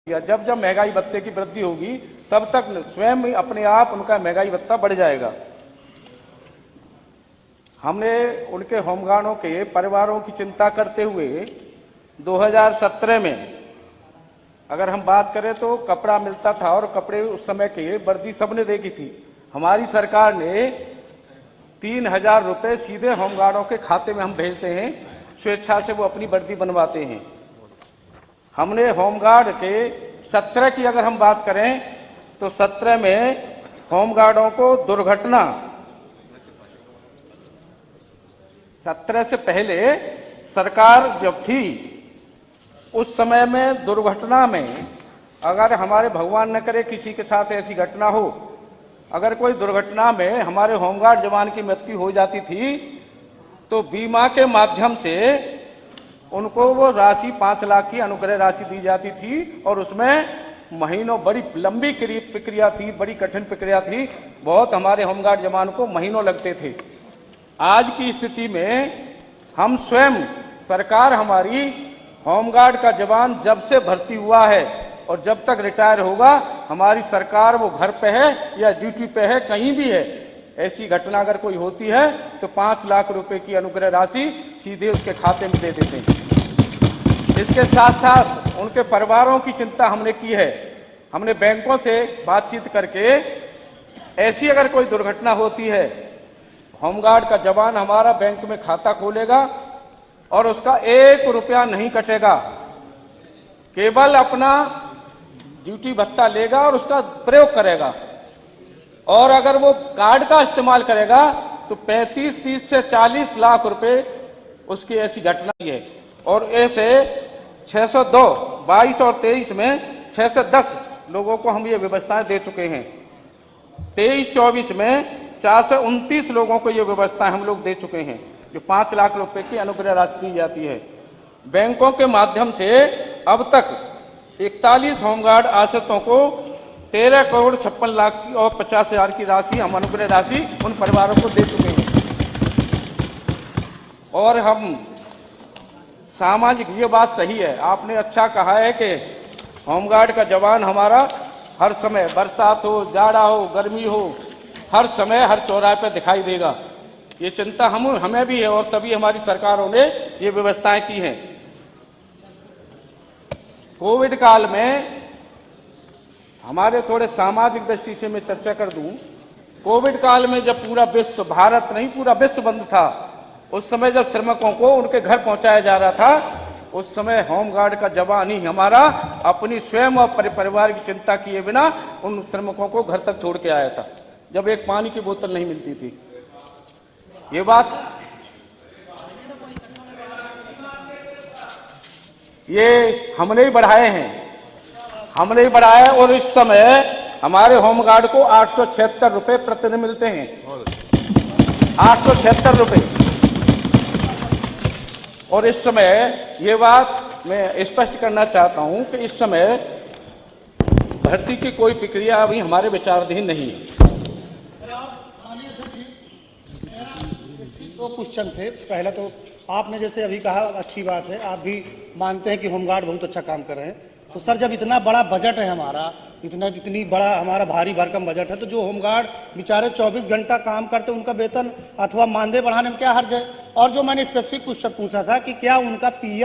जब जब महंगाई भत्ते की वृद्धि होगी तब तक स्वयं अपने आप उनका महंगाई भत्ता बढ़ जाएगा। हमने उनके होमगार्डों के परिवारों की चिंता करते हुए 2017 में अगर हम बात करें तो कपड़ा मिलता था और कपड़े उस समय के वर्दी सबने देखी थी। हमारी सरकार ने 3,000 रुपये सीधे होमगार्डों के खाते में हम भेजते हैं, स्वेच्छा से वो अपनी वर्दी बनवाते हैं। हमने होमगार्ड के 17 की अगर हम बात करें तो 17 में होमगार्डों को दुर्घटना 17 से पहले सरकार जब थी उस समय में दुर्घटना में अगर हमारे भगवान न करे किसी के साथ ऐसी घटना हो, अगर कोई दुर्घटना में हमारे होमगार्ड जवान की मृत्यु हो जाती थी तो बीमा के माध्यम से उनको वो राशि 5 लाख की अनुग्रह राशि दी जाती थी और उसमें महीनों बड़ी लंबी प्रक्रिया थी, बड़ी कठिन प्रक्रिया थी। बहुत हमारे होमगार्ड जवान को महीनों लगते थे। आज की स्थिति में हम स्वयं सरकार हमारी होमगार्ड का जवान जब से भर्ती हुआ है और जब तक रिटायर होगा हमारी सरकार वो घर पे है या ड्यूटी पे है, कहीं भी है, ऐसी घटना अगर कोई होती है तो 5 लाख रुपए की अनुग्रह राशि सीधे उसके खाते में दे देते हैं। इसके साथ साथ उनके परिवारों की चिंता हमने की है। हमने बैंकों से बातचीत करके ऐसी अगर कोई दुर्घटना होती है, होमगार्ड का जवान हमारा बैंक में खाता खोलेगा और उसका 1 रुपया नहीं कटेगा, केवल अपना ड्यूटी भत्ता लेगा और उसका प्रयोग करेगा। और अगर वो कार्ड का इस्तेमाल करेगा तो 35-30 से 40 लाख रुपए उसकी ऐसी घटना है। और ऐसे 602, 22 और 23 में 6 से 10 लोगों को हम ये व्यवस्थाएं दे चुके हैं। 23-24 में 4 से 29 लोगों को ये व्यवस्थाएं हम लोग दे चुके हैं, जो 5 लाख रुपए की अनुग्रह राशि दी जाती है। बैंकों के माध्यम से अब तक 41 होमगार्ड आश्रितों को 13 करोड़ 56 लाख की और 50 हजार की राशि हम अनुग्रह राशि उन परिवारों को दे चुके हैं। और हम सामाजिक, ये बात सही है, आपने अच्छा कहा है कि होमगार्ड का जवान हमारा हर समय, बरसात हो, जाड़ा हो, गर्मी हो, हर समय हर चौराहे पर दिखाई देगा। ये चिंता हमें भी है और तभी हमारी सरकारों ने ये व्यवस्थाएं की हैं। कोविड काल में हमारे थोड़े सामाजिक दृष्टि से मैं चर्चा कर दूं। कोविड काल में जब पूरा विश्व, भारत नहीं पूरा विश्व बंद था, उस समय जब श्रमिकों को उनके घर पहुंचाया जा रहा था, उस समय होमगार्ड का जवान ही हमारा अपनी स्वयं और परिवार की चिंता किए बिना उन श्रमिकों को घर तक छोड़ के आया था, जब एक पानी की बोतल नहीं मिलती थी। ये बात ये हमने ही बढ़ाए हैं, हमने ही बढ़ाया। और इस समय हमारे होमगार्ड को 876 रुपए प्रतिदिन मिलते हैं, 876 रुपए। और इस समय ये बात मैं स्पष्ट करना चाहता हूं कि इस समय भर्ती की कोई प्रक्रिया अभी हमारे विचाराधीन नहीं है। दो क्वेश्चन थे। पहला तो आपने जैसे अभी कहा, अच्छी बात है, आप भी मानते हैं कि होमगार्ड बहुत अच्छा काम कर रहे हैं। तो सर, जब इतना बड़ा बजट है हमारा, इतनी बड़ा हमारा भारी भरकम बजट है, तो जो होमगार्ड बेचारे 24 घंटा काम करते हैं उनका वेतन अथवा मानदेय बढ़ाने में क्या हर्ज है? और जो मैंने स्पेसिफिक क्वेश्चन पूछा था कि क्या उनका पीएफ